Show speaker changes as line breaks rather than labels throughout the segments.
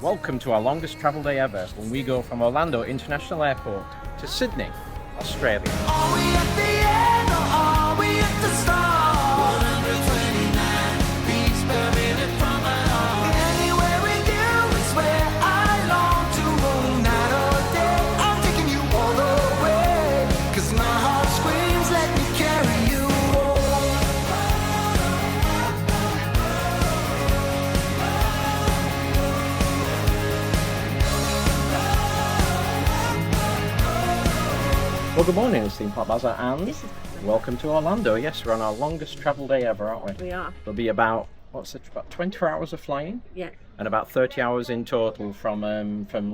Welcome to our longest travel day ever when we go from Orlando International Airport to Sydney, Australia.
Are we at the end or are we at the start? 129 beats per minute from my heart. Anywhere with you is where I long to roam. Night or day, I'm taking you all the way. 'Cause my heart screams, let me carry you home.
Well, good morning, it's Team Pop Baza and welcome to Orlando. Yes, we're on our longest travel day ever, aren't we?
We are.
There'll be about, about 24 hours of flying?
Yeah.
And about 30 hours in total from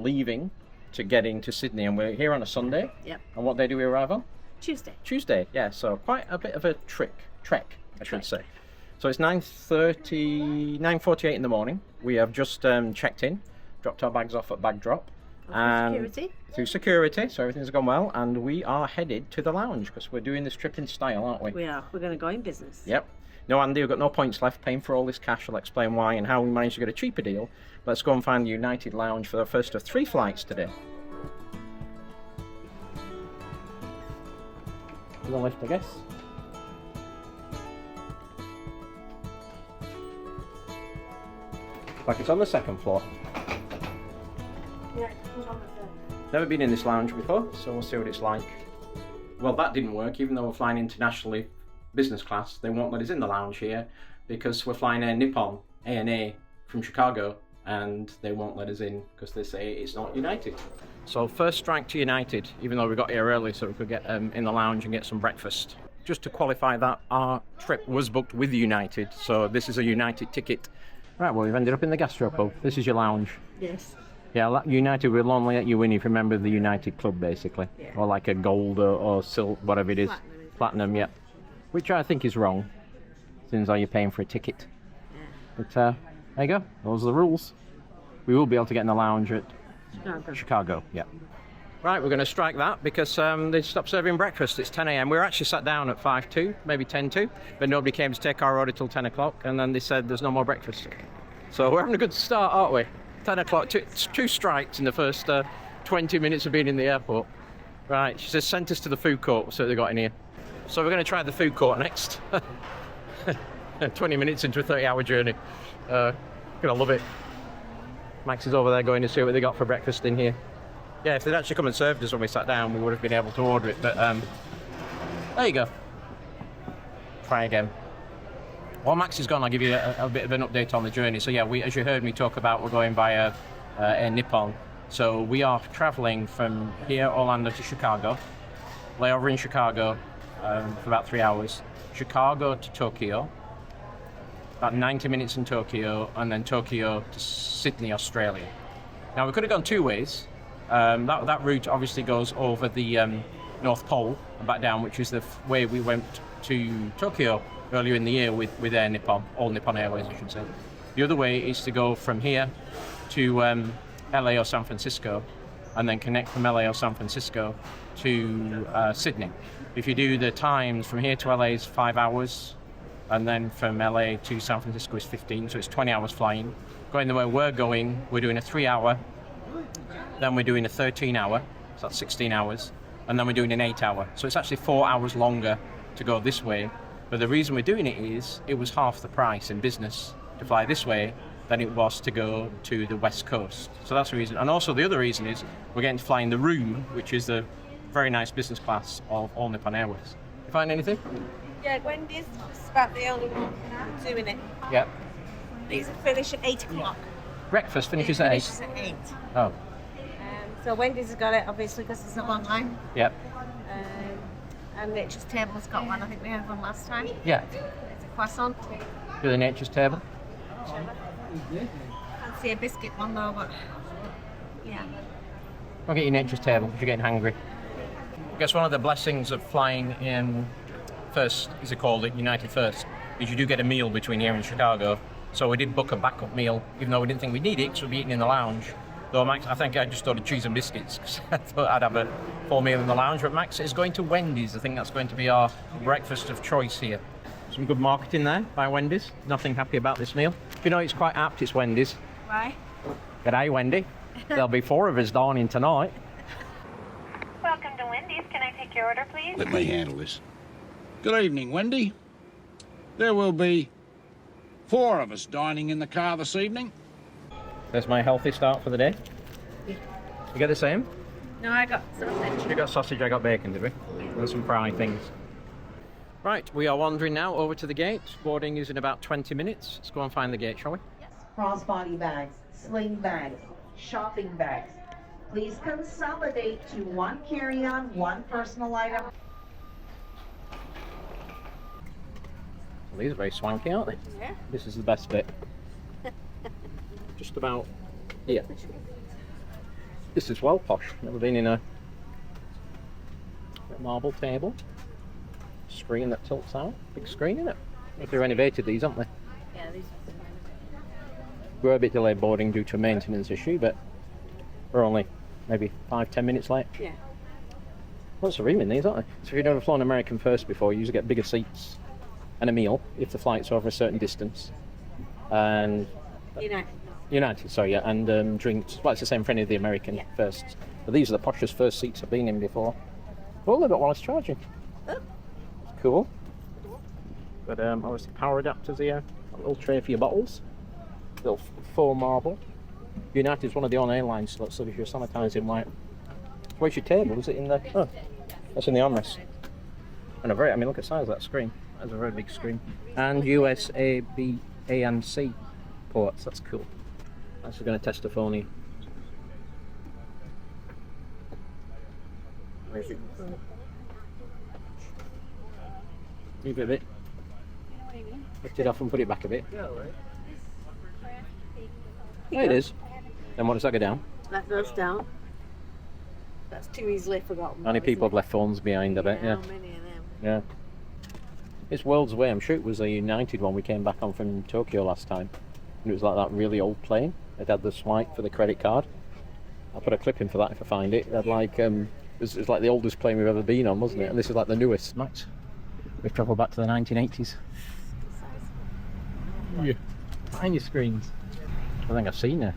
leaving to getting to Sydney. And we're here on a Sunday.
Yep.
And what day do we arrive on?
Tuesday.
Tuesday, yeah, so quite a bit of a trek, I should say. So it's 9:48 in the morning. We have just checked in, dropped our bags off at bag drop. Through security, so everything's gone well, and we are headed to the lounge because we're doing this trip in style, aren't we?
We are. We're going to go in business.
Yep. No, Andy, we've got no points left paying for all this cash. I'll explain why and how we managed to get a cheaper deal. Let's go and find the United Lounge for the first of 3 flights today. The lift, I guess. Like it's on the 2nd floor.
Yeah, it's on the third.
Never been in this lounge before, so we'll see what it's like. Well, that didn't work. Even though we're flying internationally business class, they won't let us in the lounge here because we're flying Air Nippon, ANA, from Chicago, and they won't let us in because they say it's not United. So first strike to United, even though we got here early so we could get in the lounge and get some breakfast. Just to qualify that, our trip was booked with United, so this is a United ticket. Right, well, we've ended up in the gastropub. This is your lounge.
Yes.
Yeah, United will only let you in if you remember the United Club, basically.
Yeah.
Or like a gold or silver, whatever it is. Platinum, yeah. Which I think is wrong, since you're paying for a ticket.
Yeah.
But there you go, those are the rules. We will be able to get in the lounge at Chicago, yeah. Right, we're going to strike that because they stopped serving breakfast. It's 10 a.m. We were actually sat down at 5:02, maybe 10:02, but nobody came to take our order till 10 o'clock, and then they said there's no more breakfast. So we're having a good start, aren't we? 10 o'clock, two strikes in the first 20 minutes of being in the airport. Right, she says send us to the food court, so they got in here. So we're going to try the food court next. 20 minutes into a 30-hour journey. Gonna love it. Max is over there going to see what they got for breakfast in here. Yeah, if they'd actually come and served us when we sat down, we would have been able to order it, but there you go. Try again. While Max is gone, I'll give you a bit of an update on the journey. So yeah, as you heard me talk about, we're going via Air Nippon. So we are travelling from here, Orlando, to Chicago. Layover in Chicago for about 3 hours. Chicago to Tokyo. About 90 minutes in Tokyo, and then Tokyo to Sydney, Australia. Now we could have gone 2 ways. That route obviously goes over the North Pole and back down, which is the way we went to Tokyo earlier in the year with Air Nippon, All Nippon Airways, I should say. The other way is to go from here to LA or San Francisco, and then connect from LA or San Francisco to Sydney. If you do the times, from here to LA is 5 hours, and then from LA to San Francisco is 15, so it's 20 hours flying. Going the way we're going, we're doing a 3-hour, then we're doing a 13-hour, so that's 16 hours, and then we're doing an 8-hour. So it's actually 4 hours longer to go this way. But the reason we're doing it is it was half the price in business to fly this way than it was to go to the West Coast. So that's the reason. And also the other reason is we're getting to fly in the room, which is the very nice business class of All Nippon Airways. You find anything?
Yeah, Wendy's is about the only one doing it.
Yeah.
These finish at 8 o'clock.
Breakfast finishes at 8.
Finishes at 8.
Oh.
So Wendy's has got it, obviously, because it's a long line.
Yep.
And Nature's Table's got one. I think we had one last time.
Yeah.
It's a croissant.
Do the Nature's Table.
Can't see a biscuit one though, but yeah.
I'll get your Nature's Table if you're getting hungry. I guess one of the blessings of flying in first, as they called it, United First, is you do get a meal between here and Chicago. So we did book a backup meal, even though we didn't think we'd need it, because we'd be eating in the lounge. Though Max, I think I just ordered cheese and biscuits, because I thought I'd have a full meal in the lounge. But Max is going to Wendy's. I think that's going to be our breakfast of choice here. Some good marketing there by Wendy's. Nothing happy about this meal. You know, it's quite apt, it's Wendy's.
Why?
G'day, Wendy. There'll be 4 of us dining tonight.
Welcome to Wendy's. Can I take your order, please?
Let me handle this. Good evening, Wendy. There will be 4 of us dining in the car this evening.
There's my healthy start for the day. You get the same?
No, I got sausage.
You got sausage, I got bacon, did we? And some fried things. Right, we are wandering now over to the gate. Boarding is in about 20 minutes. Let's go and find the gate, shall we?
Crossbody bags, sling bags, shopping bags. Please consolidate to 1 carry-on, 1 personal item.
Well, these are very swanky, aren't they?
Yeah.
This is the best bit. Just about here. This is well posh. Never been in a marble table. Screen that tilts out. Big screen, isn't it? They renovated these, haven't they?
Yeah, these
We're a bit delayed boarding due to a maintenance issue, but we're only maybe 5-10 minutes late.
Yeah.
Lots of room in these, aren't they? So if you've never flown American first before, you usually get bigger seats and a meal if the flight's over a certain distance. And United, sorry, yeah, and drinks. Well, it's the same for any of the American firsts. But these are the poshest first seats I've been in before. Oh, they've got wireless charging. Cool. But obviously power adapters here. A little tray for your bottles. Little foam marble. United's one of the on airlines, so if you're sanitising white. Where's your table? Is it in the? Oh, that's in the armrest. And I mean, look at the size of that screen. That's a very big screen. And USB B, A and C ports. That's cool. That's going to test the phone here. Where's it? Move it a bit. Lift it off and put it back a bit. There it is. Then what does that go down?
That goes down. That's too easily forgotten.
Only people have left phones behind, I bet, yeah.
How many of them?
Yeah. It's world's way. I'm sure it was a United one we came back on from Tokyo last time. And it was like that really old plane. It had the swipe for the credit card. I'll put a clip in for that if I find it. It had like, it was like the oldest plane we've ever been on, wasn't it? And this is like the newest. Max, we've travelled back to the 1980s. Yeah. Tiny screens. I think I've seen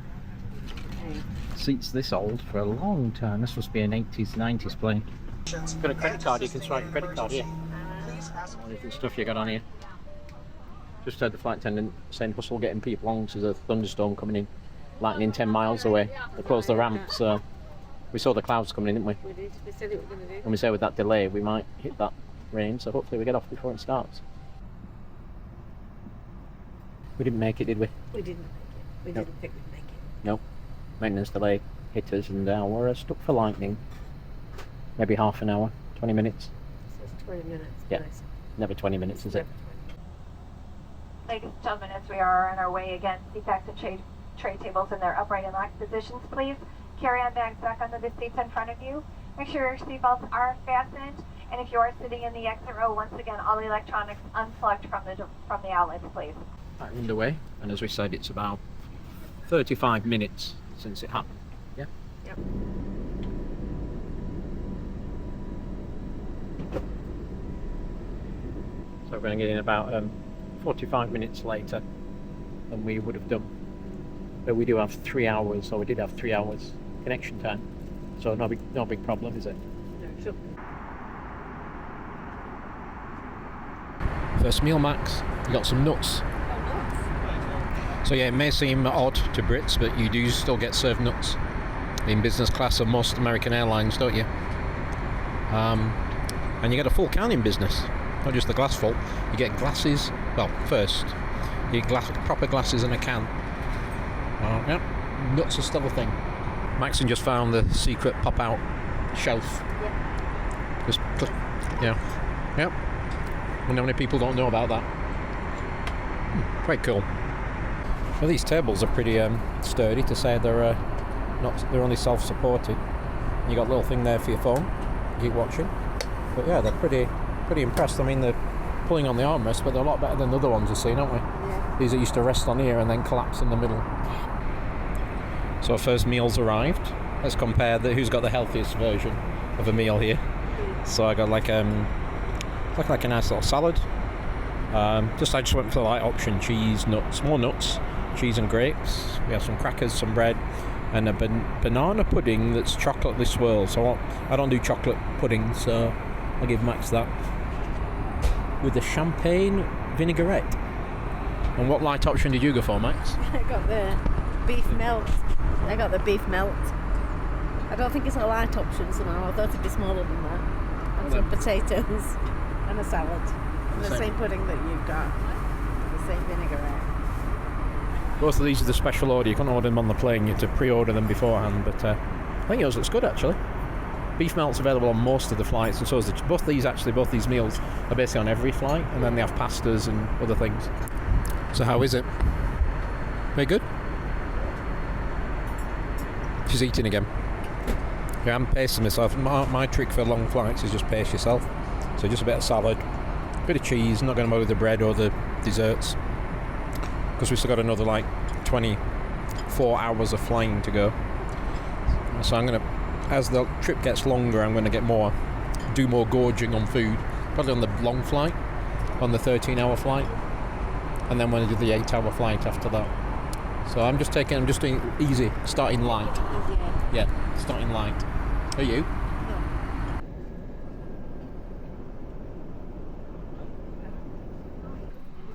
seats this old for a long time. This must be an 80s, 90s plane. Got a credit card, you can swipe a credit card here. All different stuff you got on here. Just heard the flight attendant saying hustle getting people on to the thunderstorm coming in. Lightning 10 miles away. They closed the ramp, so we saw the clouds coming in, didn't we?
We did. We said it was going to do.
And we said with that delay we might hit that rain, so hopefully we get off before it starts. We didn't make it, did we?
We didn't. We
Nope.
didn't think we'd make it.
No. Maintenance delay hit us and we're stuck for lightning. Maybe half an hour, 20 minutes.
So it's 20 minutes.
Yeah.
Nice.
Never 20 minutes, is it?
Ladies and gentlemen, as we are on our way again, seat back to tray tables in their upright and locked positions, please. Carry-on bags back onto the seats in front of you. Make sure your seatbelts are fastened. And if you are sitting in the exit row, once again, all the electronics unplugged from the outlets, please.
Back underway, and as we said, it's about 35 minutes since it happened. Yeah?
Yep.
So we're going to get in about 45 minutes later than we would have done. But we do have 3 hours, or we did have 3 hours connection time. So no big problem, is it?
No, sure.
First meal, Max. You got some nuts. So yeah, it may seem odd to Brits, but you do still get served nuts in business class of most American airlines, don't you? And you get a full can in business, not just the glass full. You get glasses. Well, first you get proper glasses and a can. Yeah, nuts are still a thing. Maxon just found the secret pop-out shelf.
Yeah.
Just yeah. I wonder how many people don't know about that. Quite cool. Well, these tables are pretty sturdy, to say they're they're only self-supported. You got a little thing there for your phone. Keep watching. But yeah, they're pretty impressed. I mean, they're pulling on the armrest, but they're a lot better than the other ones we've seen, aren't we?
Yeah.
These that used to rest on here and then collapse in the middle. So our first meal's arrived. Let's compare who's got the healthiest version of a meal here. So I got like a nice little salad. I just went for the light option: cheese, nuts, more nuts, cheese and grapes. We have some crackers, some bread, and a banana pudding that's chocolately swirled. So I don't do chocolate pudding, so I'll give Max that. With the champagne vinaigrette. And what light option did you go for, Max?
I got the beef melt. I got the beef melt. I don't think it's a light option somehow. I thought it'd be smaller than that. And some potatoes and a salad. And the same pudding that you've got. The same vinaigrette.
Both of these are the special order. You can't order them on the plane. You have to pre-order them beforehand. But I think yours looks good, actually. Beef melt's available on most of the flights, and so is both these meals are basically on every flight, and then they have pastas and other things. So how is it? Very good? She's eating again. Yeah, I'm pacing myself. My trick for long flights is just pace yourself. So just a bit of salad, a bit of cheese, not going to bother with the bread or the desserts. Because we've still got another like 24 hours of flying to go. So I'm going to, as the trip gets longer, I'm going to do more gorging on food. Probably on the long flight, on the 13-hour flight. And then when I do the 8-hour flight after that. So I'm just doing easy, starting light. Yeah, starting light. Are you?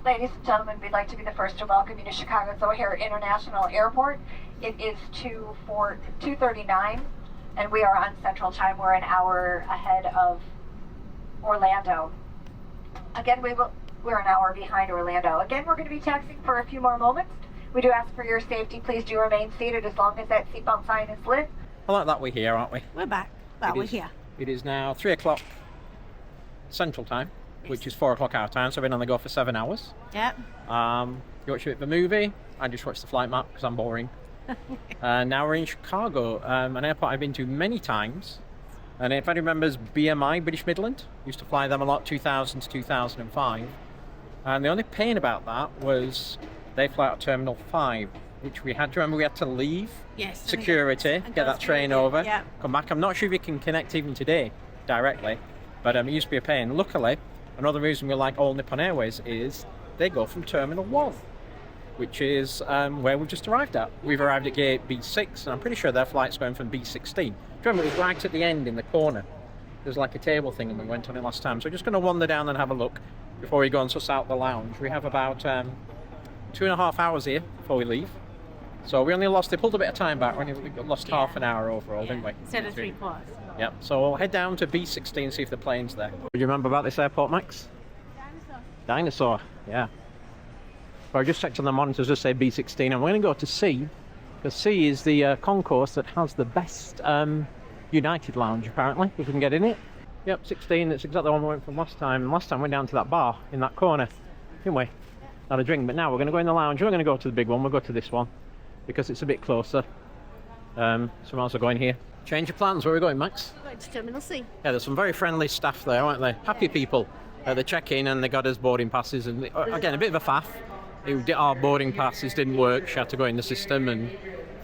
Ladies and gentlemen, we'd like to be the first to welcome you to Chicago's O'Hare International Airport. It is 2:39, and we are on Central Time. We're an hour ahead of Orlando. Again, we're an hour behind Orlando. Again, we're going to be taxiing for a few more moments. We do ask for your safety. Please do remain seated as long as that seatbelt sign is lit.
I like that we're here, aren't we?
We're back. Well, we're here.
It is now 3 o'clock Central Time, which is 4 o'clock our time, so we've been on the go for 7 hours.
Yeah.
You watch a bit of a movie. I just watched the flight map because I'm boring. Now we're in Chicago, an airport I've been to many times. And if anyone remembers BMI, British Midland, used to fly them a lot, 2000 to 2005. And the only pain about that was they fly out of Terminal 5, which we had to leave security, get that train over, come back. I'm not sure if you can connect even today directly, but it used to be a pain. Luckily, another reason we like All Nippon Airways is they go from Terminal 1, which is where we've just arrived at. We've arrived at gate B6, and I'm pretty sure their flight's going from B16. Remember, it was right at the end in the corner. There's like a table thing, and we went on it last time. So we're just going to wander down and have a look before we go and suss out the lounge. We have about 2.5 hours here before we leave. So we only they pulled a bit of time back. We only lost half an hour overall, didn't we?
Instead of 3/4.
Yep. So we'll head down to B16 and see if the plane's there. What do you remember about this airport, Max? Dinosaur. Yeah. Well, I just checked on the monitors, just say B16, and we're going to go to C, because C is the concourse that has the best United Lounge, apparently, if we can get in it. Yep, 16, that's exactly the one we went from last time. And last time we went down to that bar in that corner, didn't we? Had a drink, but now we're going to go in the lounge. We're going to go to the big one, we'll go to this one, because it's a bit closer. So we might as well go in here. Change of plans, where are we going, Max?
We're going to Terminal C.
Yeah, there's some very friendly staff there, aren't they? Happy people. They check in and they got us boarding passes, and again, a bit of a faff. Our boarding passes didn't work. She had to go in the system and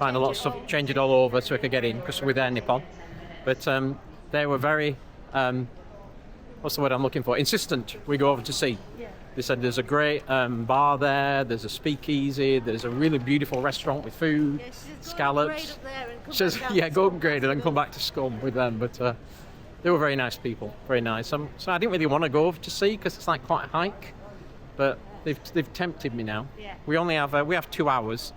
find a lot of stuff, change it all over so we could get in, because we're there Nippon. But they were very, what's the word I'm looking for? Insistent we go over to see. Yeah. They said there's a great bar there, there's a speakeasy, there's a really beautiful restaurant with food, scallops. She says, yeah, go upgrade and then come back to Scum with them. But they were very nice people, very nice. So I didn't really want to go over to see because it's like quite a hike, but they've tempted me now. Yeah. We only have we have 2 hours,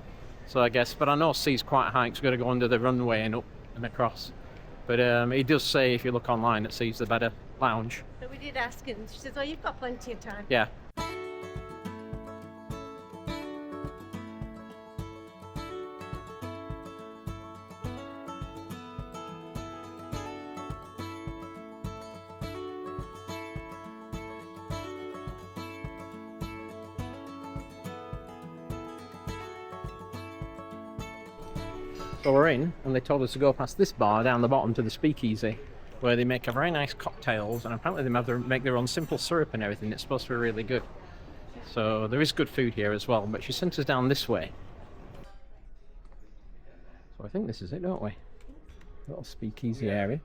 so I guess. But I know C's quite a hike, so we've got to go under the runway and up and across. But it does say, if you look online, that C's the better lounge.
But we did ask, and she says, "Oh, you've got plenty of time."
Yeah. So we're in, and they told us to go past this bar down the bottom to the Speakeasy, where they make a very nice cocktails, and apparently they make their own simple syrup and everything. It's supposed to be really good. So there is good food here as well, but she sent us down this way. So I think this is it, don't we? Little Speakeasy area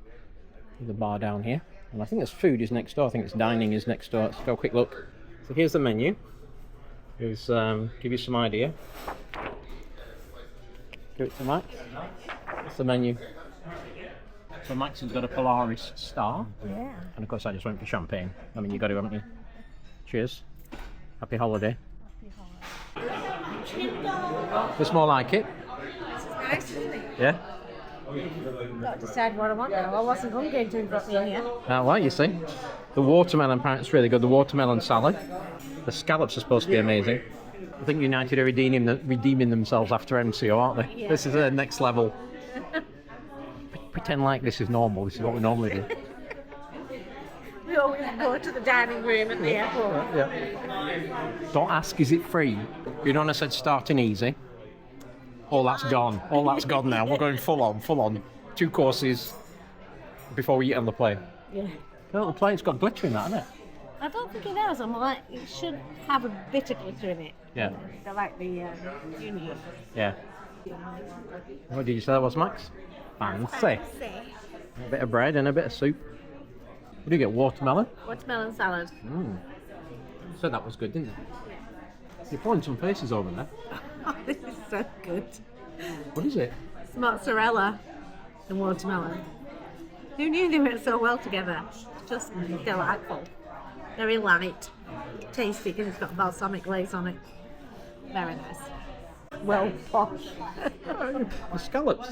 with the bar down here. And I think this food is next door. I think it's dining is next door. Let's go a quick look. So here's the menu. Here's give you some idea. Do it to Max. What's the menu? So Max has got a Polaris Star.
Yeah.
And of course I just went for champagne. I mean, you got to, haven't you? Cheers. Happy holiday. It's more like it.
This is nice, isn't it?
Yeah?
Got to decide what I want now. I wasn't hungry until you brought me in here.
Well, you see. The watermelon apparently really good. The watermelon salad. The scallops are supposed to be amazing. I think United are redeeming themselves after MCO, aren't they?
Yeah.
This is the next level. Pretend like this is normal. This is what we normally do.
We always go to the dining room at the airport.
Yeah. Don't ask, is it free? You know, I said starting easy. All that's gone. All that's gone now. We're going full on, full on. 2 courses before we eat on the plane.
Yeah.
Oh, the plane's got glitter in that, hasn't it?
I don't think it has. I'm like, it should have a bit of glitter in it.
Yeah.
I like the union.
Yeah. What did you say that was, Max? Fancy. A bit of bread and a bit of soup. What do you get? Watermelon?
Watermelon salad.
Said that was good, didn't you? You're pulling some faces over there.
Oh, this is so good.
What is it?
It's mozzarella and watermelon. Who knew they went so well together? Just delightful. Very light. Tasty because it's got balsamic glaze on it. Very nice. Well posh.
The scallops.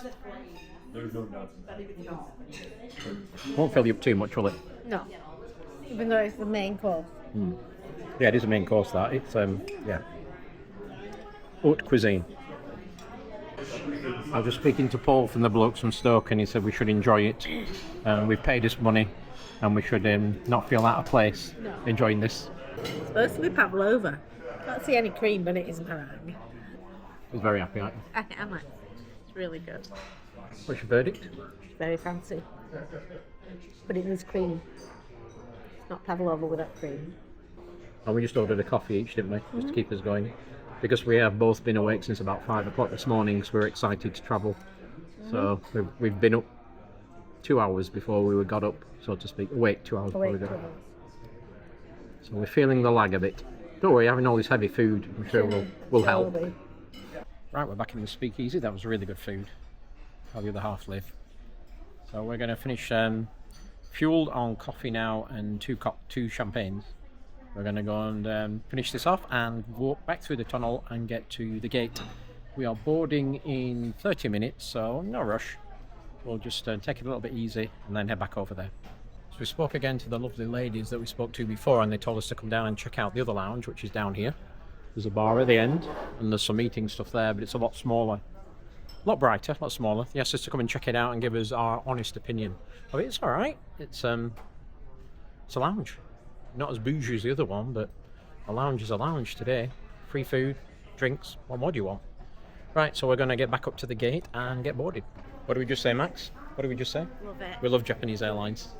Won't fill you up too much, will it?
No. Even though it's the main course.
Yeah, it is a main course, that. It's, yeah. Haute cuisine. I was just speaking to Paul from the Blokes from Stoke and he said we should enjoy it. We've paid us money and we should not feel out of place enjoying this.
It's supposed to be pavlova. Can't see any cream, but it isn't meringue.
He's very happy, aren't you?
I am. It's really good.
What's your verdict?
Very fancy. But it needs cream. It's not pavlova without cream.
And we just ordered a coffee each, didn't we? Just to keep us going. Because we have both been awake since about 5 o'clock this morning, so we're excited to travel. So we've been up 2 hours before we got up, so to speak. Awake 2 hours before we got up. So we're feeling the lag a bit. Don't worry, having all this heavy food, I'm sure will help. Right, we're back in the speakeasy. That was really good food. How the other half live. So we're going to finish fueled on coffee now and two champagnes. We're going to go and finish this off and walk back through the tunnel and get to the gate. We are boarding in 30 minutes, so no rush. We'll just take it a little bit easy and then head back over there. So we spoke again to the lovely ladies that we spoke to before and they told us to come down and check out the other lounge, which is down here. There's a bar at the end and there's some eating stuff there, but it's a lot smaller. A lot brighter, a lot smaller. They asked us to come and check it out and give us our honest opinion. Oh, it's alright. It's a lounge. Not as bougie as the other one, but a lounge is a lounge today. Free food, drinks, what more do you want? Right, so we're going to get back up to the gate and get boarded. What did we just say, Max? What did we just say?
Love it.
We love Japanese airlines.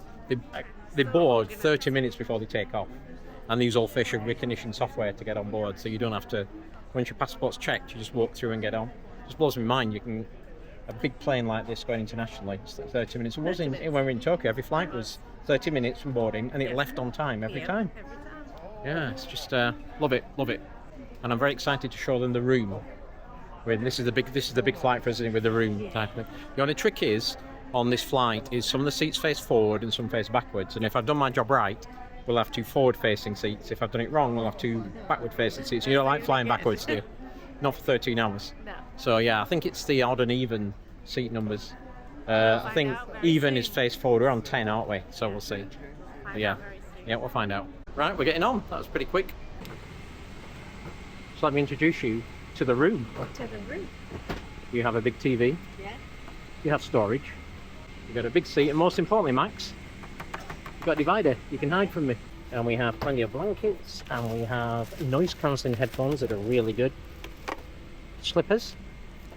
They board 30 minutes before they take off. And they use all facial recognition software to get on board, so you don't have to, once your passport's checked, you just walk through and get on. It just blows my mind, you can, a big plane like this going internationally, it's 30 minutes. It was when we were in Tokyo, every flight was 30 minutes from boarding and it left on time every time. Yeah, it's just, love it, love it. And I'm very excited to show them the room. This is the big flight for us with the room type of thing. The only trick is, on this flight, is some of the seats face forward and some face backwards. And if I've done my job right, we'll have 2 forward-facing seats. If I've done it wrong, we'll have 2 backward-facing seats. You don't like flying backwards, do you? Not for 13 hours.
No.
So yeah, I think it's the odd and even seat numbers. I think even is face forward. We're on 10, aren't we? So we'll see. Yeah, we'll find out. Right, we're getting on. That was pretty quick. So let me introduce you to the room.
To the room.
You have a big TV.
Yeah.
You have storage. You've got a big seat, and most importantly, Max, you've got a divider. You can hide from me. And we have plenty of blankets, and we have noise cancelling headphones that are really good. Slippers,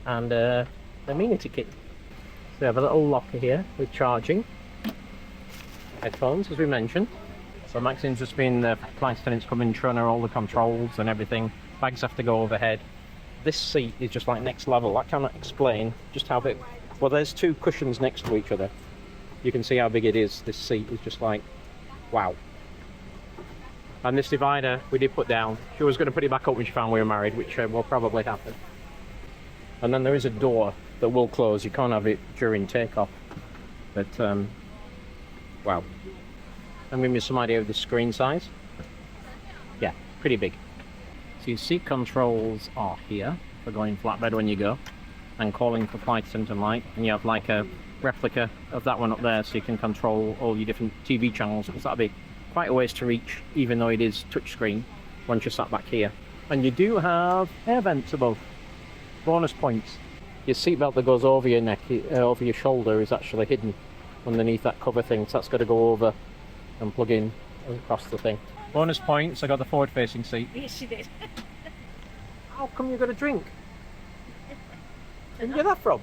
and the amenity kit. So we have a little locker here with charging. Headphones, as we mentioned. So Maxine's just been the flight attendants come in, showing her all the controls and everything. Bags have to go overhead. This seat is just like next level. I cannot explain just how big. Well, there's 2 cushions next to each other. You can see how big it is. This seat is just like, wow. And this divider we did put down. She was going to put it back up when she found we were married, which will probably happen. And then there is a door that will close. You can't have it during takeoff. But, wow. And give me some idea of the screen size. Yeah, pretty big. So your seat controls are here for going flatbed when you go and calling for flight attendant light. And you have like a replica of that one up there so you can control all your different TV channels, because that'll be quite a ways to reach, even though it is touchscreen once you're sat back here. And you do have air vents above. Bonus points. Your seatbelt that goes over your neck, over your shoulder, is actually hidden underneath that cover thing, so that's got to go over and plug in across the thing. Bonus points, I got the forward facing seat.
Yes, she did.
How come you got a drink? Where did you get that from?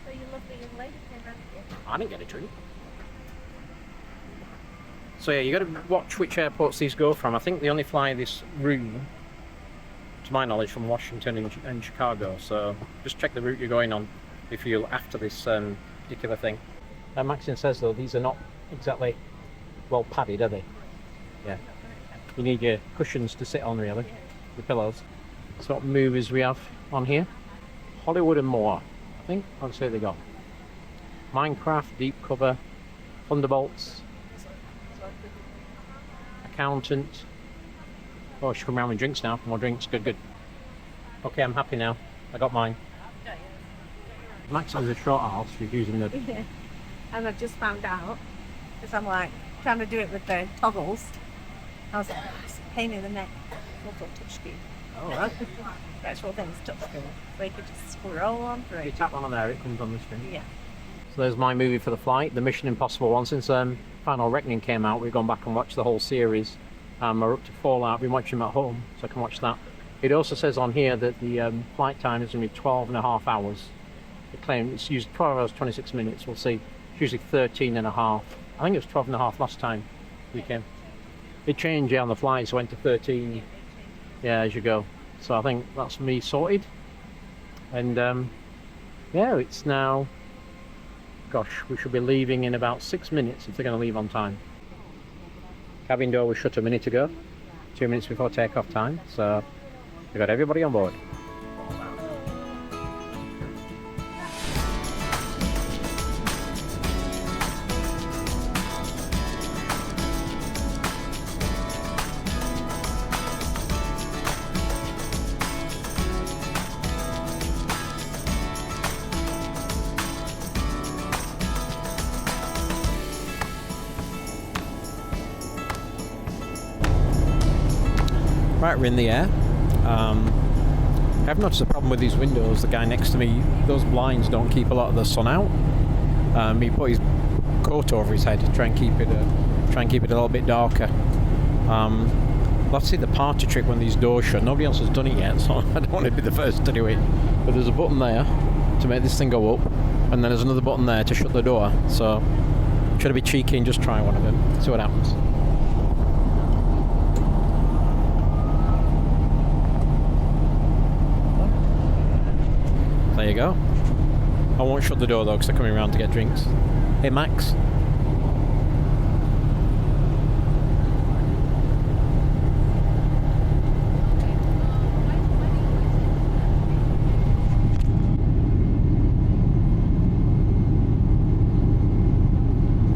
So you lovely young lady came round here.
I didn't get a drink. So yeah, you got to watch which airports these go from. I think they only fly this route, to my knowledge, from Washington and Chicago. So just check the route you're going on if you're after this particular thing. Maxine says though, these are not exactly well padded, are they? Yeah. You need your cushions to sit on, really, the pillows. So what movies we have on here? Hollywood and more, I think. Let's see what they got. Minecraft, Deep Cover, Thunderbolts, Accountant. Oh, she's coming around with drinks now. More drinks. Good, good. Okay, I'm happy now. I got mine. Max has a short arse. She's using the...
Yeah. And I've just found out, because I'm like trying to do it with the toggles. I was like, oh, it's a pain in the neck. Also touchscreen.
Oh, right.
That's what things touchscreen. So you could just scroll on through.
You tap on there, it comes on the screen.
Yeah.
So there's my movie for the flight, the Mission Impossible one. Since Final Reckoning came out, we've gone back and watched the whole series. We're up to Fallout. I've been watching them at home, so I can watch that. It also says on here that the flight time is going to be 12.5 hours. It claims it's used 12 hours 26 minutes. We'll see. It's usually 13.5. I think it was 12.5 last time we came. It changed on the flight, so it went to 13. Yeah, as you go. So I think that's me sorted. And yeah, it's now, gosh, we should be leaving in about 6 minutes if they're going to leave on time. Cabin door was shut a minute ago, 2 minutes before takeoff time, so we got everybody on board. Right, we're in the air. I've noticed a problem with these windows. The guy next to me, those blinds don't keep a lot of the sun out. He put his coat over his head to try and keep it a little bit darker. Let's see the party trick when these doors shut. Nobody else has done it yet, so I don't want to be the first to do it. But there's a button there to make this thing go up, and then there's another button there to shut the door. So should I be cheeky and just try one of them? See what happens. There you go. I won't shut the door though because they're coming around to get drinks. Hey Max.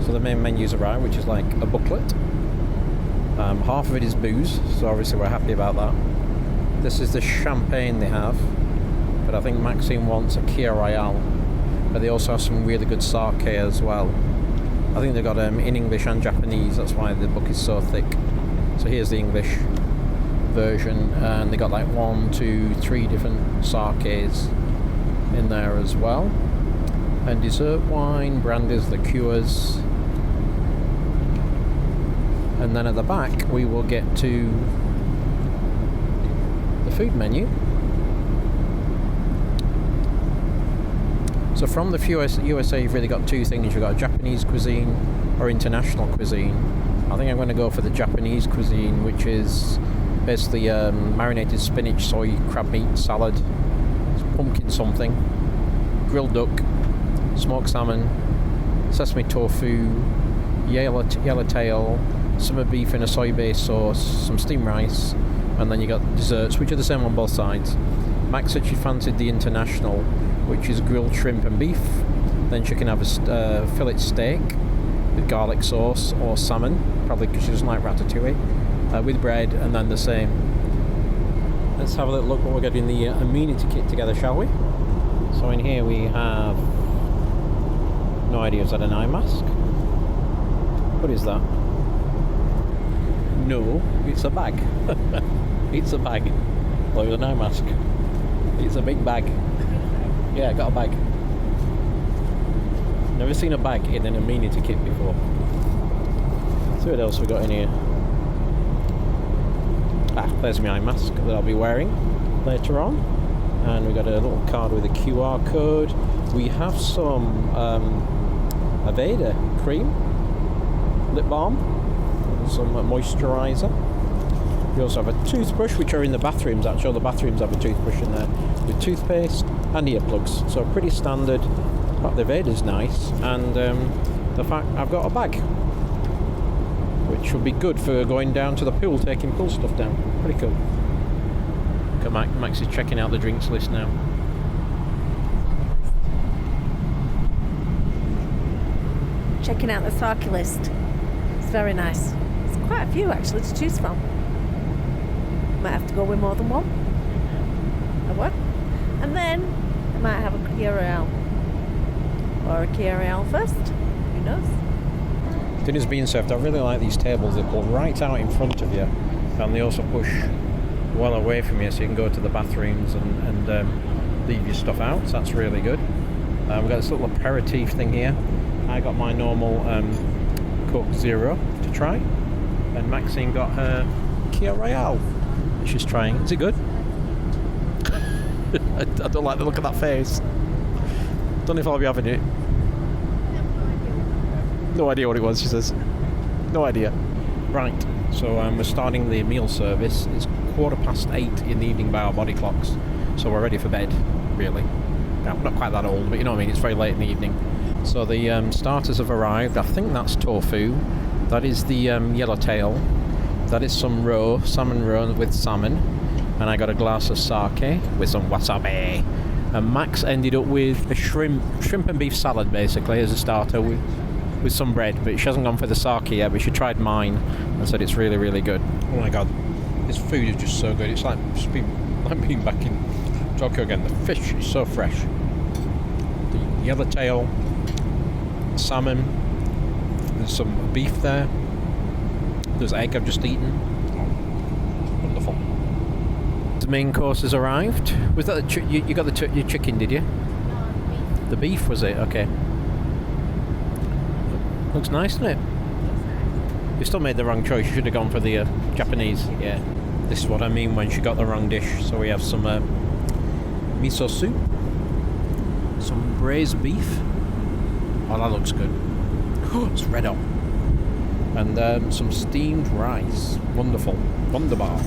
So the main menu's arrived, which is like a booklet. Half of it is booze, so obviously we're happy about that. This is the champagne they have. But I think Maxine wants a Kia Royale, but they also have some really good sake as well. I think they've got in English and Japanese, that's why the book is so thick. So here's the English version, and they got like 1, 2, 3 different sakes in there as well. And dessert wine, brandies, liqueurs. And then at the back we will get to the food menu. So from the USA, you've really got two things. You've got Japanese cuisine or international cuisine. I think I'm going to go for the Japanese cuisine, which is basically marinated spinach, soy, crab meat, salad, pumpkin something, grilled duck, smoked salmon, sesame tofu, yellowtail, summer beef in a soy-based sauce, some steamed rice, and then you got desserts, which are the same on both sides. Max said she fancied the international, which is grilled shrimp and beef. Then she can have a fillet steak with garlic sauce or salmon, probably because she doesn't like ratatouille, with bread, and then the same. Let's have a little look what we're getting the amenity kit together, shall we? So in here we have, no idea, is that an eye mask? What is that? No, it's a bag. It's a bag. Like an eye mask. It's a big bag. Yeah, I got a bag. Never seen a bag in an amenity kit before. See what else we got in here. There's my eye mask that I'll be wearing later on. And we got a little card with a QR code. We have some Aveda cream, lip balm, and some moisturiser. We also have a toothbrush, which are in the bathrooms actually. All the bathrooms have a toothbrush in there, with toothpaste and earplugs. So pretty standard. But the Aveda's nice, and the fact I've got a bag, which will be good for going down to the pool, taking pool stuff down. Pretty cool. Max is checking out the drinks list now.
Checking out the sake list. It's very nice. It's quite a few actually to choose from. Might have to go with more than one. I will. And then I might have a Kia Royale. Or a Kia Royale first. Who knows?
Dinner's being served. I really like these tables. They pull right out in front of you, and they also push well away from you, so you can go to the bathrooms and leave your stuff out. So that's really good. We've got this little aperitif thing here. I got my normal Coke Zero to try, and Maxine got her Kia Royale. She's trying. Is it good? I don't like the look of that face. Don't know if I'll be having it. No idea what it was, she says. No idea. Right, so we're starting the meal service. It's 8:15 in the evening by our body clocks. So we're ready for bed, really. Now, not quite that old, but you know what I mean, it's very late in the evening. So the starters have arrived. I think that's tofu. That is the yellowtail. That is some salmon roe with salmon. And I got a glass of sake with some wasabi. And Max ended up with a shrimp and beef salad, basically, as a starter with some bread. But she hasn't gone for the sake yet, but she tried mine and said it's really, really good. Oh my god, this food is just so good. It's like being back in Tokyo again. The fish is so fresh. The yellowtail, salmon, there's some beef there. There's egg I've just eaten. Oh, wonderful. The main course has arrived. Was that you got your chicken, did you? No, the beef was it? Okay. Looks nice, doesn't it? You still made the wrong choice. You should have gone for the Japanese. Yeah. This is what I mean when she got the wrong dish. So we have some miso soup, some braised beef. Oh, that looks good. Oh, it's red hot. And some steamed rice. Wonderful. Wunderbar.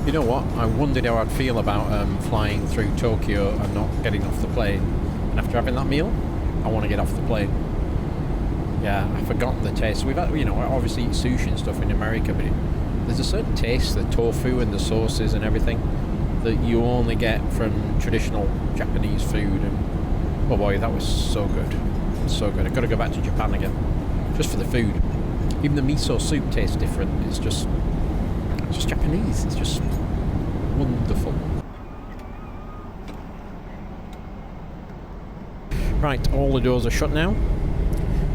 You know what? I wondered how I'd feel about flying through Tokyo and not getting off the plane. And after having that meal, I want to get off the plane. Yeah, I've forgotten the taste. We've had, obviously eat sushi and stuff in America, but there's a certain taste, the tofu and the sauces and everything, that you only get from traditional Japanese food. And oh boy, that was so good. So good. I've got to go back to Japan again, just for the food. Even the miso soup tastes different. It's just Japanese. It's just wonderful. Right, all the doors are shut now.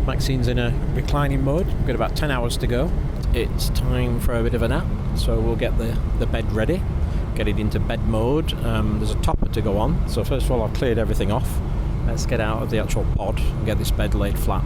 Maxine's in a reclining mode. We've got about 10 hours to go. It's time for a bit of a nap, so we'll get the bed ready, get it into bed mode. There's a topper to go on, so first of all I've cleared everything off. Let's get out of the actual pod and get this bed laid flat.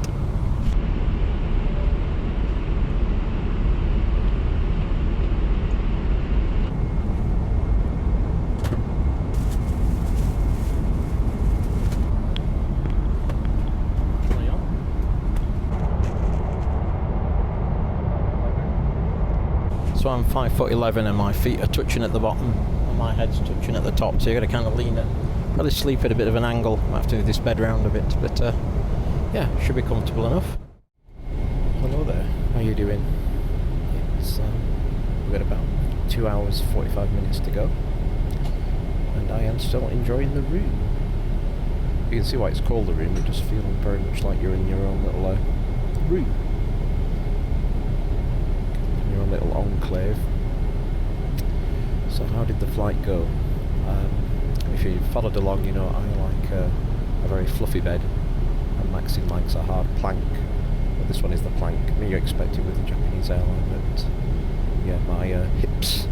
I'm 5'11" and my feet are touching at the bottom and my head's touching at the top, so you've got to kind of lean it. Probably sleep at a bit of an angle. Might have to move this bed around a bit, but yeah, should be comfortable enough. Hello there, how are you doing? It's we've got about 2 hours 45 minutes to go, and I am still enjoying the room. You can see why it's called the room. You're just feeling very much like you're in your own little room, in your own little enclave. So how did the flight go? If you followed along, you know I like a very fluffy bed, and Maxine likes a hard plank. But this one is the plank. I mean, you expect it with the Japanese airline, but yeah, my hips.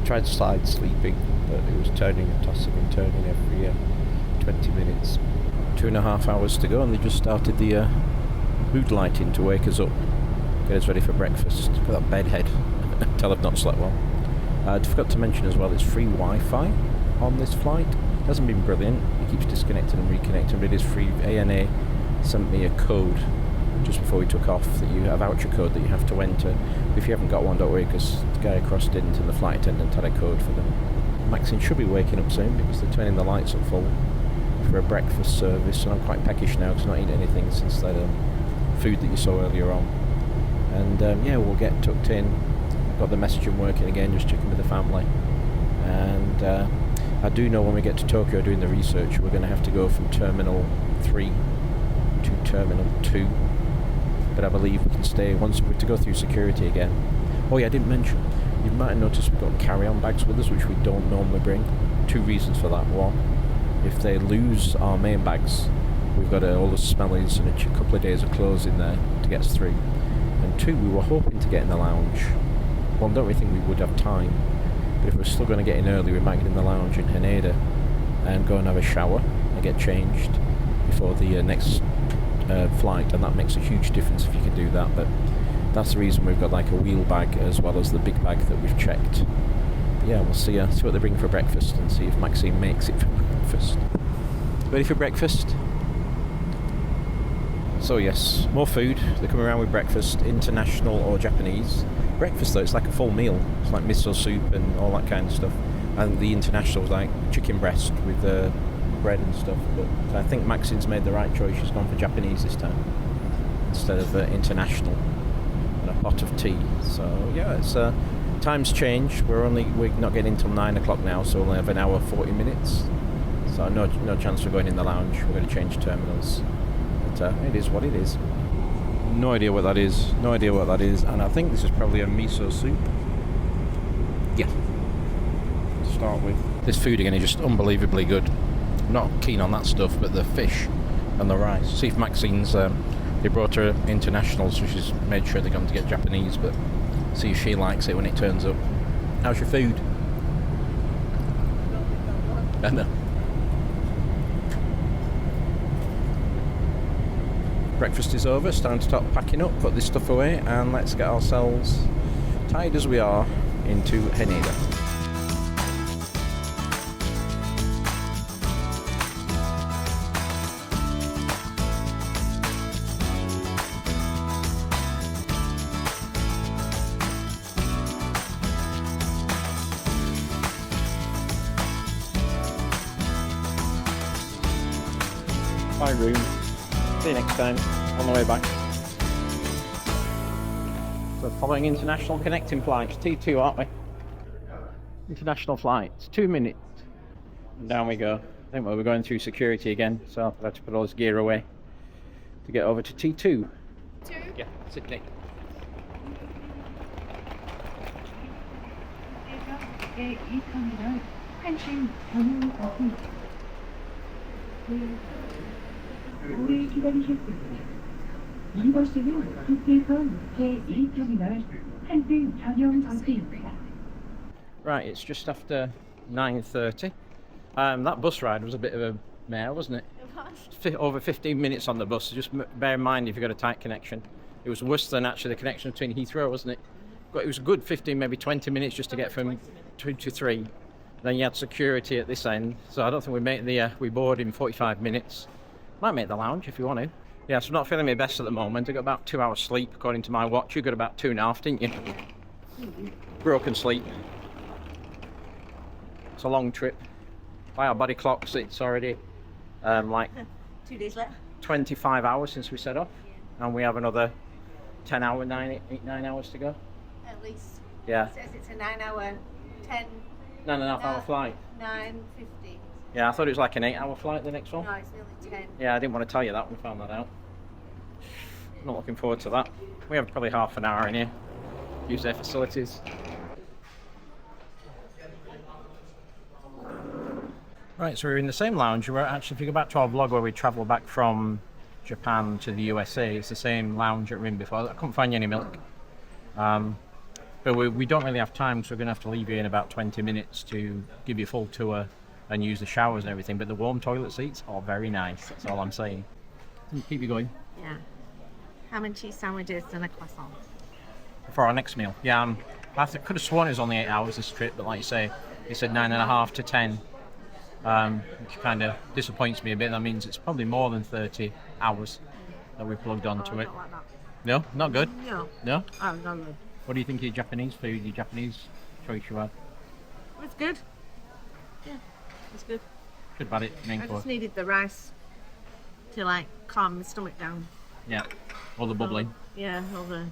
I tried side sleeping, but it was turning and tossing and turning every 20 minutes. 2.5 hours to go, and they just started the mood lighting to wake us up, get us ready for breakfast. Look at that bed head. Tell I've not slept well. I forgot to mention as well, it's free Wi-Fi on this flight. It hasn't been brilliant. It keeps disconnecting and reconnecting, but it is free. ANA sent me a code just before we took off, that you have a voucher code that you have to enter. If you haven't got one, don't worry, because the guy across didn't, and the flight attendant had a code for them. Maxine should be waking up soon because they're turning the lights up full for a breakfast service, and I'm quite peckish now because I've not eaten anything since that food that you saw earlier on. And yeah, we'll get tucked in. Got the messaging working again, just checking with the family. And I do know when we get to Tokyo doing the research, we're going to have to go from Terminal 3 to Terminal 2. But I believe we can stay once we're to go through security again. Oh yeah, I didn't mention, you might have noticed we've got carry-on bags with us, which we don't normally bring. 2 reasons for that. One, if they lose our main bags, we've got all the smellies and a couple of days of clothes in there to get us through. And 2, we were hoping to get in the lounge. Well, I don't really think we would have time, but if we're still going to get in early, we might get in the lounge in Haneda and go and have a shower and get changed before the next flight, and that makes a huge difference if you can do that. But that's the reason we've got like a wheel bag as well as the big bag that we've checked. But yeah, we'll see what they bring for breakfast and see if Maxine makes it for breakfast. Ready for breakfast? So yes, more food. They're coming around with breakfast, international or Japanese. Breakfast though, it's like a full meal. It's like miso soup and all that kind of stuff. And the international is like chicken breast with bread and stuff. But I think Maxine's made the right choice. She's gone for Japanese this time instead of international, and a pot of tea. So yeah, it's times change. We're not getting until 9 o'clock now, so we'll only have an hour 40 minutes. So no chance for going in the lounge. We're going to change terminals. But it is what it is. No idea what that is. No idea what that is. And I think this is probably a miso soup. Yeah. To start with. This food again is just unbelievably good. I'm not keen on that stuff, but the fish and the rice. See if Maxine's, they brought her international, so she's made sure they're going to get Japanese, but see if she likes it when it turns up. How's your food? I know. Breakfast is over, it's time to start packing up, put this stuff away, and let's get ourselves, tired as we are, into Haneda. Bye room. See you next time on the way back. So following international connecting flights, T2 aren't we? International flights, 2 minutes. And down we go. I think we're going through security again, so I'll have to put all this gear away to get over to T2. 2? Yeah, Sydney. Right, it's just after 9:30. That bus ride was a bit of a mare, wasn't it? It was. Over 15 minutes on the bus, so just bear in mind if you've got a tight connection. It was worse than actually the connection between Heathrow, wasn't it? But it was a good 15, maybe 20 minutes just to get from 2 to 3. Then you had security at this end, so I don't think we board in 45 minutes. Might make the lounge if you want to. Yeah, so I'm not feeling my best at the moment. I got about 2 hours sleep according to my watch. You got about 2.5, didn't you? Broken sleep. It's a long trip. By our body clocks, it's already like
2 days later.
25 hours since we set off, and we have another 10 hour, 9 hours to go.
At least.
Yeah.
It says it's a 9 hour, 10.
9.5 hour flight.
9:50.
Yeah, I thought it was like an 8 hour flight, the next one.
No, it's nearly 10.
Yeah, I didn't want to tell you that when we found that out. Not looking forward to that. We have probably half an hour in here. Use their facilities. Right, so we're in the same lounge. We're actually, if you go back to our vlog where we travel back from Japan to the USA, it's the same lounge that we're in before. I couldn't find any milk. But we don't really have time, so we're going to have to leave you in about 20 minutes to give you a full tour and use the showers and everything. But the warm toilet seats are very nice, that's all I'm saying. Keep you going.
Yeah. Ham and cheese sandwiches and a croissant.
For our next meal. Yeah, I could have sworn it was only 8 hours this trip, but like you say, it said 9.5 to 10. Which kind of disappoints me a bit. That means it's probably more than 30 hours that we plugged onto it.
Not like that.
No? Not good?
No.
No?
I'm not good.
What do you think of your Japanese food, your Japanese choice you had?
It's good. Yeah, it's good.
Good about it, main
I
course.
just needed the rice to like calm my stomach down.
Yeah. All the bubbling.
Yeah, all the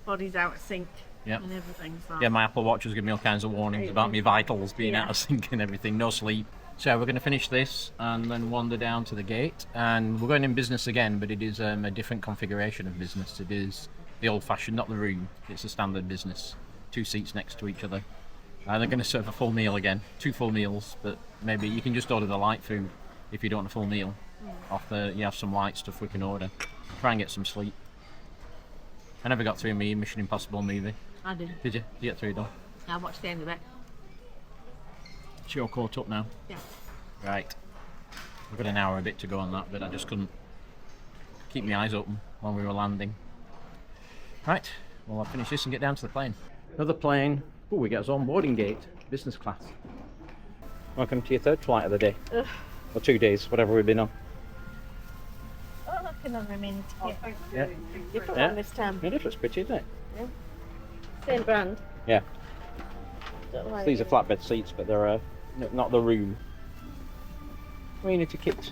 body's out of sync.
Yeah.
And everything. So.
Yeah, my Apple Watch was giving me all kinds of warnings about my vitals being out of sync and everything. No sleep. So we're going to finish this and then wander down to the gate, and we're going in business again, but it is a different configuration of business. It is the old-fashioned, not the room. It's a standard business, 2 seats next to each other. They're going to serve a full meal again, 2 full meals, but maybe you can just order the light food if you don't want a full meal. You have some light stuff we can order. Try and get some sleep. I never got through my Mission Impossible movie.
I did.
Did you? You get through it though?
I watched the end of it.
So you're caught up now?
Yeah.
Right. We've got an hour a bit to go on that, but I just couldn't keep my eyes open while we were landing. Right, well I'll finish this and get down to the plane. Another plane. Oh, we get us on boarding gate, business class. Welcome to your 3rd flight of the day.
Ugh.
Or 2 days, whatever we've been on.
Oh, look, another mini ticket.
Yeah.
Different
Yeah.
one this time.
Yeah, this looks pretty, isn't it?
Same brand.
Yeah.
Don't like
These are
it.
flatbed seats, but they're not the room. We need to kit.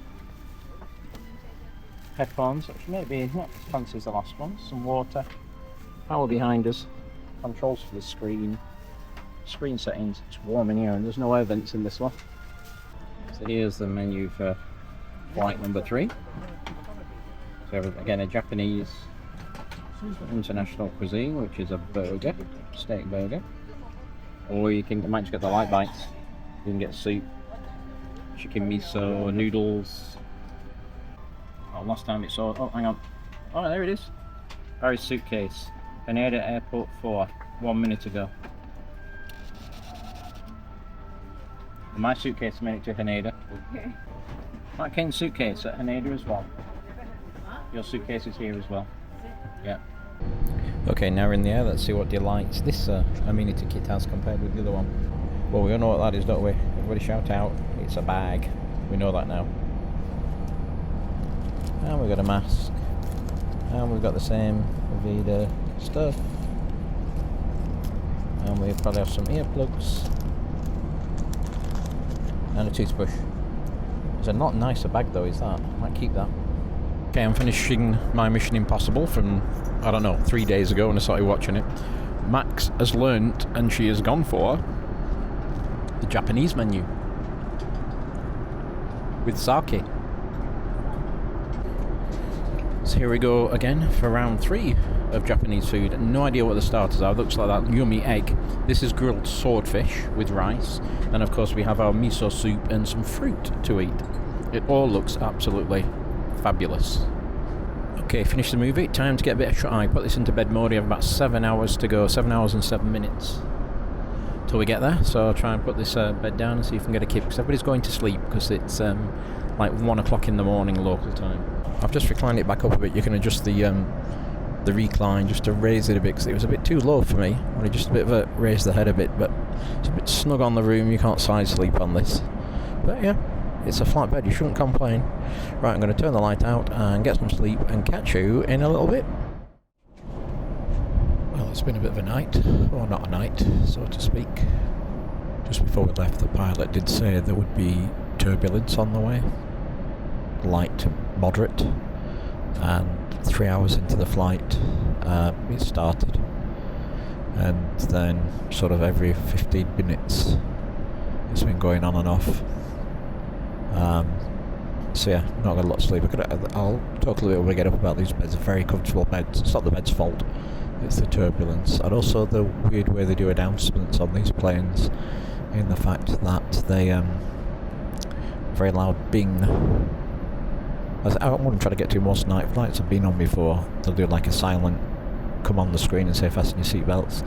Headphones, which may be not as fancy as the last one. Some water. Power behind us. Controls for the screen. Screen settings. It's warm in here, and there's no air vents in this one. So here's the menu for flight number 3. So again, a Japanese international cuisine, which is a burger, steak burger. Or you might just get the light bites. You can get soup, chicken miso, noodles. Oh, last time it saw. Oh, hang on. Oh, there it is. Paris suitcase. Haneda Airport 4, 1 minute ago. My suitcase made it to Haneda.
Okay.
Mark Kane's suitcase at Haneda as well. Your suitcase is here as well. Yeah. Okay, now we're in the air. Let's see what delights this amenity kit has compared with the other one. Well, we all know what that is, don't we? Everybody shout out. It's a bag. We know that now. And we've got a mask. And we've got the same Vida stuff. And we probably have some earplugs. And a toothbrush. It's a not nicer bag though, is that? Might keep that. Okay, I'm finishing my Mission Impossible from, I don't know, 3 days ago when I started watching it. Max has learnt and she has gone for the Japanese menu with sake. So here we go again for round 3 of Japanese food. No idea what the starters are. Looks like that yummy egg. This is grilled swordfish with rice, and of course we have our miso soup and some fruit to eat. It all looks absolutely fabulous. Okay, finish the movie. Time to get a bit of shut eye. Put this into bed mode. We have about 7 hours to go. 7 hours and 7 minutes till we get there. So I'll try and put this bed down and see if I can get a kip, because everybody's going to sleep because it's like 1 o'clock in the morning local time. I've just reclined it back up a bit. You can adjust the recline just to raise it a bit because it was a bit too low for me. I wanted just a bit of a raise the head a bit, but it's a bit snug on the room. You can't side sleep on this. But yeah, It's a flat bed, you shouldn't complain. Right, I'm going to turn the light out and get some sleep and catch you in a little bit. Well, it's been a bit of a night, or not a night, so to speak. Just before we left, the pilot did say there would be turbulence on the way. Light to moderate. And 3 hours into the flight, it started. And then sort of every 15 minutes it's been going on and off. So yeah, not got a lot of sleep. I'll talk a little bit when we get up about these beds. They're very comfortable beds. It's not the bed's fault, it's the turbulence. And also the weird way they do announcements on these planes, in the fact that they very loud bing. I wouldn't try to get to most night flights I've been on before. They'll do like a silent come on the screen and say fasten your seatbelts.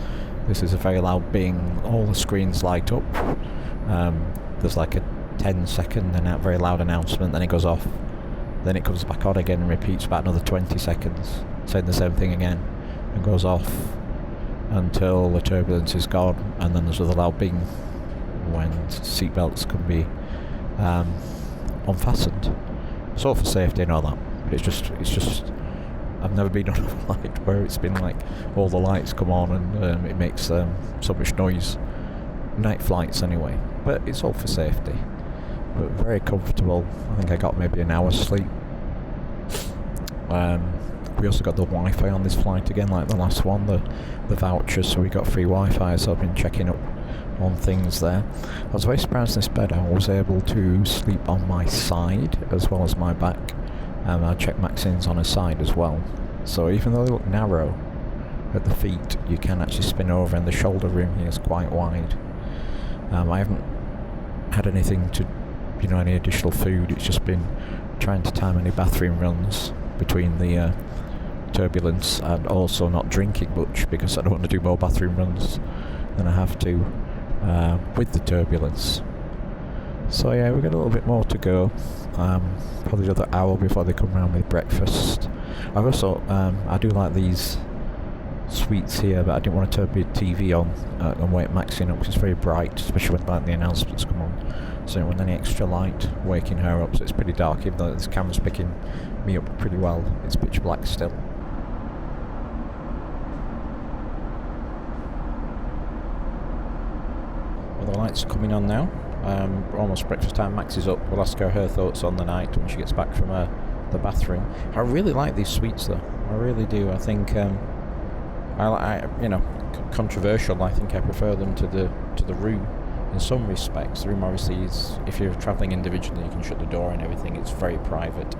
This is a very loud bing. All the screens light up. There's like a 10-second and a very loud announcement, then it goes off, then it comes back on again and repeats about another 20 seconds, saying the same thing again, and goes off until the turbulence is gone, and then there's another loud bing when seatbelts can be unfastened. It's all for safety and all that, but it's just I've never been on a flight where it's been like all the lights come on and it makes so much noise. Night flights anyway, but it's all for safety. But very comfortable. I think I got maybe an hour's sleep. We also got the Wi-Fi on this flight again, like the last one, the vouchers, so we got free Wi-Fi, so I've been checking up on things there. I was very surprised in this bed I was able to sleep on my side as well as my back. I checked Maxine's on her side as well. So even though they look narrow at the feet, you can actually spin over, and the shoulder room here is quite wide. I haven't had anything to, any additional food. It's just been trying to time any bathroom runs between the turbulence, and also not drinking much because I don't want to do more bathroom runs than I have to with the turbulence. So yeah, we've got a little bit more to go. Probably another hour before they come round with breakfast. I've also, I do like these suites here, but I didn't want to turn the TV on and wake Maxine up because it's very bright, especially when like the announcements come on. So I don't want any extra light waking her up, so it's pretty dark, even though this camera's picking me up pretty well. It's pitch black still. Well, the lights are coming on now. We're almost breakfast time. Max is up. We'll ask her thoughts on the night when she gets back from the bathroom. I really like these suites though. I really do. I think controversial. I think I prefer them to the room in some respects. The room obviously is, if you're travelling individually, you can shut the door and everything. It's very private,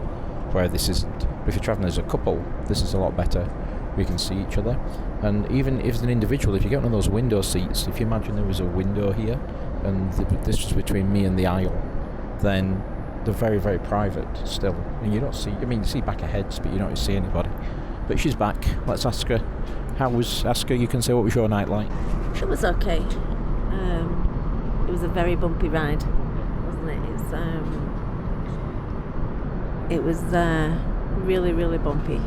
where this isn't. But if you're travelling as a couple, this is a lot better. We can see each other, and even if as an individual, if you get one of those window seats, if you imagine there was a window here and this was between me and the aisle, then they're very, very private still, and you don't see, you see back of heads, but you don't see anybody. But she's back. Let's ask her. Ask her, you can say, what was your night like?
It was okay. It was a very bumpy ride, wasn't it? It was really, really bumpy.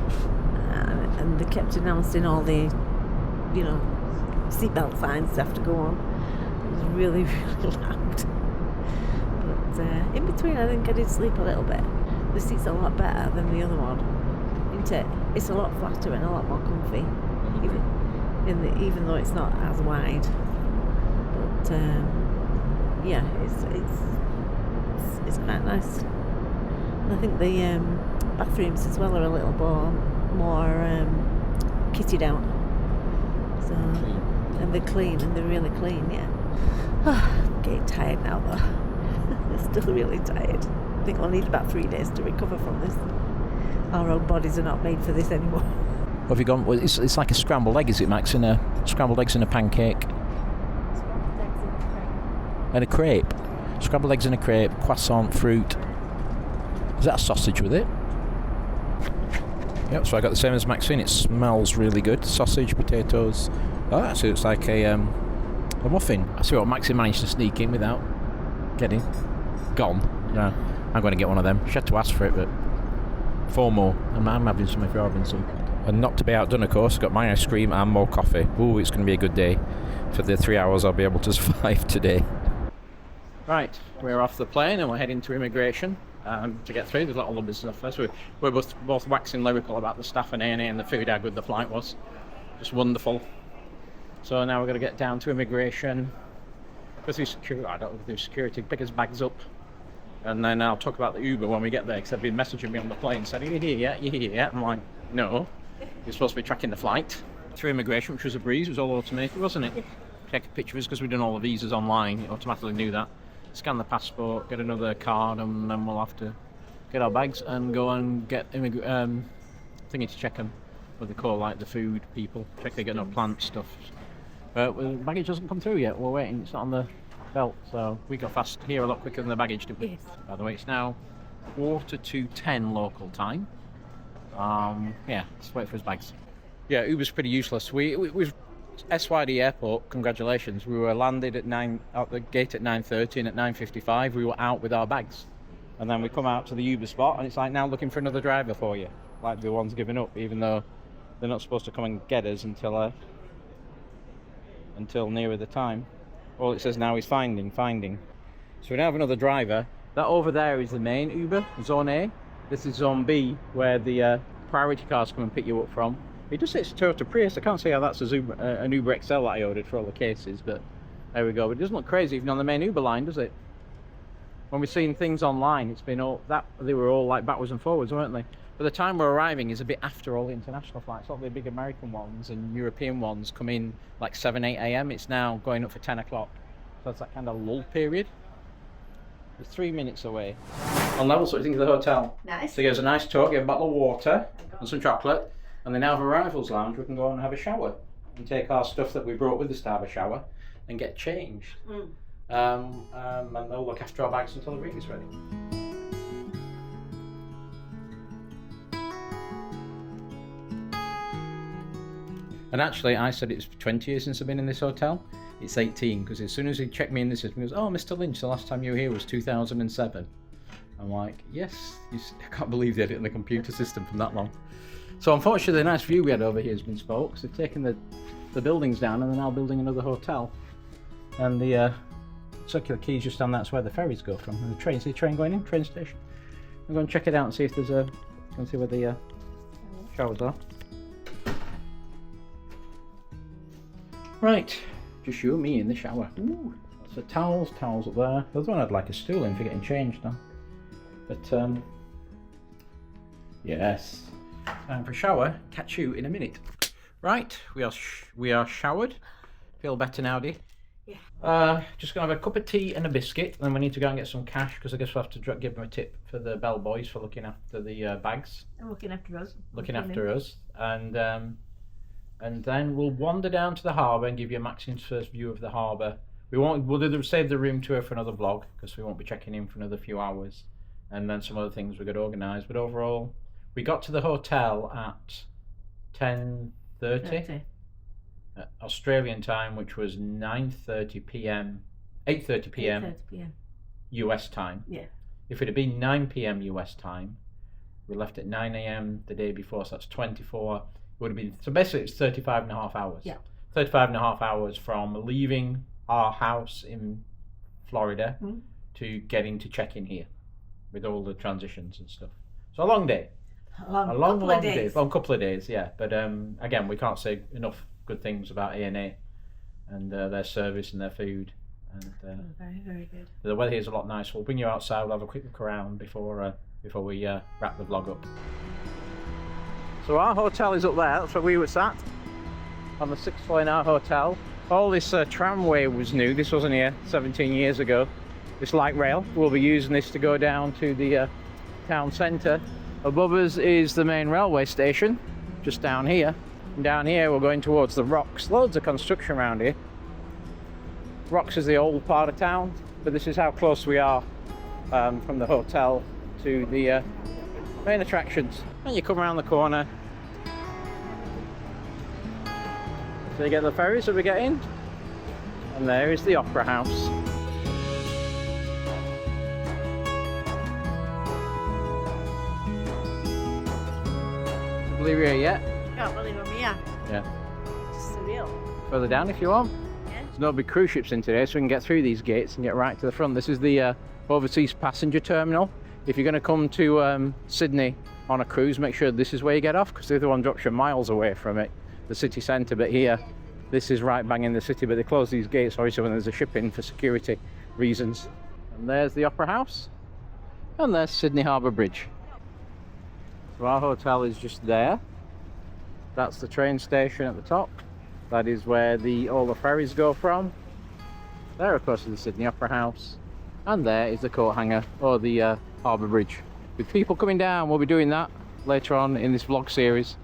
And they kept announcing all the, seatbelt signs have to go on. It was really, really loud. But in between, I think I did sleep a little bit. The seat's a lot better than the other one, isn't it? It's a lot flatter and a lot more comfy, even though it's not as wide. But yeah, it's quite nice. And I think the bathrooms as well are a little more kitted out. So, and they're clean, and they're really clean, yeah. I'm getting tired now though. I'm still really tired. I think I'll need about 3 days to recover from this. Our own bodies are not made for this anymore.
What have you gone? Well, it's like a scrambled egg, is it, Max? Scrambled eggs in a pancake. And a crepe. Scrambled eggs in a crepe, croissant, fruit. Is that a sausage with it? Yep, so I got the same as Maxine. It smells really good. Sausage, potatoes. Oh, actually it's like a muffin. I see what Maxine managed to sneak in without getting gone. Yeah, I'm going to get one of them. She had to ask for it, but 4 more. And I'm having some if you're having some. And not to be outdone, of course, got my ice cream and more coffee. Ooh, it's going to be a good day. For the 3 hours I'll be able to survive today. Right, we're off the plane and we're heading to immigration to get through. There's a lot of lovely stuff first. We're both waxing lyrical about the staff and A&A and the food, how good the flight was. Just wonderful. So now we're going to get down to immigration, go through security, pick his bags up, and then I'll talk about the Uber when we get there, because they've been messaging me on the plane saying, "Are you here yet? You here yet?" I'm like, no, you're supposed to be tracking the flight. Through immigration, which was a breeze, it was all automated, wasn't it? Take a picture of us because we've done all the visas online, it automatically knew that. Scan the passport, get another card, and then we'll have to get our bags and go and get thingy to check them, what they call like the food people, check they get no plant stuff. But the baggage hasn't come through yet, we're waiting, it's not on the belt, so we got fast here a lot quicker than the baggage did.
Yes.
By the way, it's now 9:45 local time. Yeah, let's wait for his bags. Yeah, Uber's pretty useless. We've SYD Airport, congratulations. We were landed at the gate at 9:30, and at 9:55 we were out with our bags. And then we come out to the Uber spot, and it's like now looking for another driver for you. Like the one's giving up, even though they're not supposed to come and get us until nearer the time. All it says now is finding. So we now have another driver. That over there is the main Uber, Zone A. This is Zone B, where the priority cars come and pick you up from. It does say it's a Toyota Prius. I can't see how that's an Uber XL that I ordered for all the cases, but there we go. But it doesn't look crazy even on the main Uber line, does it? When we've seen things online, it's been all that they were all like backwards and forwards, weren't they? But the time we're arriving is a bit after all the international flights. All the big American ones and European ones come in like 7, 8 a.m. It's now going up for 10 o'clock. So it's that kind of lull period. It's 3 minutes away. On level, so what do you think of the hotel?
Nice.
So he gives a nice talk, give a bottle of water and some chocolate. And then out of Arrivals Lounge, we can go and have a shower and take our stuff that we brought with us to have a shower and get changed. And they'll look after our bags until the rig is ready. And actually, I said it's 20 years since I've been in this hotel. It's 18, because as soon as he checked me in the system, he goes, "Oh, Mr. Lynch, the last time you were here was 2007. I'm like, yes, I can't believe they had it in the computer system from that long. So unfortunately, the nice view we had over here has been spoiled, because they've taken the buildings down and they're now building another hotel. And the circular quays just down that's where the ferries go from. And the train, see the train going in, train station. I'm going to check it out and see if there's see where the showers are. Right, just you and me in the shower. Ooh, so towels up there. The other one had like a stool in for getting changed on. But yes, time for a shower. Catch you in a minute. Right, we are showered. Feel better now, do you? Yeah. Just gonna have a cup of tea and a biscuit. Then we need to go and get some cash, because I guess we'll have to give them a tip for the bellboys for looking after the bags.
And looking after us.
Looking after us, and then we'll wander down to the harbour and give you Maxine's first view of the harbour. We'll save the room tour for another vlog, because we won't be checking in for another few hours, and then some other things we got organised. But overall, we got to the hotel at 10:30 Australian time, which was 8:30 p.m. US time. Yeah. If it had been 9 p.m. US time, we left at 9 a.m. the day before, so that's 24. Would have been, so basically it's 35 and a half hours. Yeah. 35 and a half hours from leaving our house in Florida to getting to check in here with all the transitions and stuff. So a long day. A long day. Long couple of days, yeah. But again, we can't say enough good things about A&A and their service and their food. And
very, very good.
The weather here is a lot nicer. We'll bring you outside, we'll have a quick look around before we wrap the vlog up. So our hotel is up there, that's where we were sat, on the 6th floor in our hotel. All this tramway was new, this wasn't here 17 years ago. This light rail, we'll be using this to go down to the town centre. Above us is the main railway station, just down here. And down here we're going towards the Rocks. Loads of construction around here. Rocks is the old part of town, but this is how close we are from the hotel to the main attractions. And you come around the corner. So you get the ferries that we get in, and there is the Opera House. Can't believe you're here yet?
Can't believe I'm here.
Yeah.
It's surreal.
Further down if you want.
Yeah,
There's no big cruise ships in today, so we can get through these gates and get right to the front. This is the overseas passenger terminal. If you're going to come to Sydney on a cruise, make sure this is where you get off, because the other one drops you miles away from it, the city centre. But here, this is right bang in the city, but they close these gates obviously when there's a ship in for security reasons. And there's the Opera House, and there's Sydney Harbour Bridge. So our hotel is just there. That's the train station at the top. That is where all the ferries go from. There, of course, is the Sydney Opera House. And there is the coat hanger, or the Harbour Bridge. With people coming down, we'll be doing that later on in this vlog series.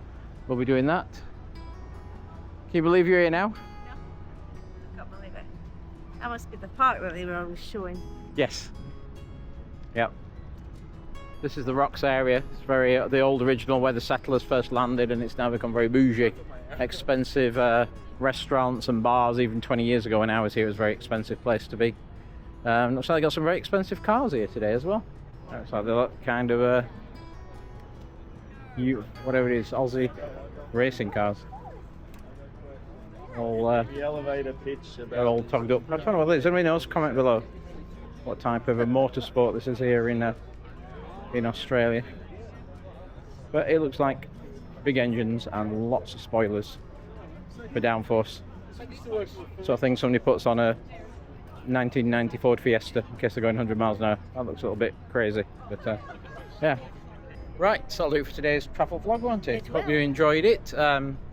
We'll be doing that. Can you believe you're here now?
No, I can't believe it. That must be the park that they were always showing.
Yes. Yep. This is the Rocks area. It's very the old original where the settlers first landed, and it's now become very bougie, expensive restaurants and bars. Even 20 years ago when I was here, it was a very expensive place to be. Looks like they got some very expensive cars here today as well. Looks like they look kind of whatever it is, Aussie racing cars. All
The elevator pitch.
they're all togged up. I don't know what it is. Anybody knows? Comment below what type of a motorsport this is here in Australia. But it looks like big engines and lots of spoilers for downforce. So I think somebody puts on a 1990 Ford Fiesta in case they're going 100 miles an hour. That looks a little bit crazy, but yeah. Right, so that'll do for today's travel vlog, won't it? Hope you enjoyed it.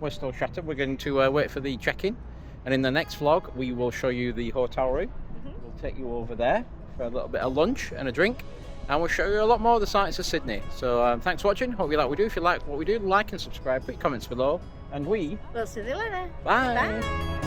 We're still shattered. We're going to wait for the check-in, and in the next vlog we will show you the hotel room. We'll take you over there for a little bit of lunch and a drink, and we'll show you a lot more of the sights of Sydney. So thanks for watching. Hope you like what we do. If you like what we do, like and subscribe, put your comments below, and
We'll see you later.
bye.
Bye.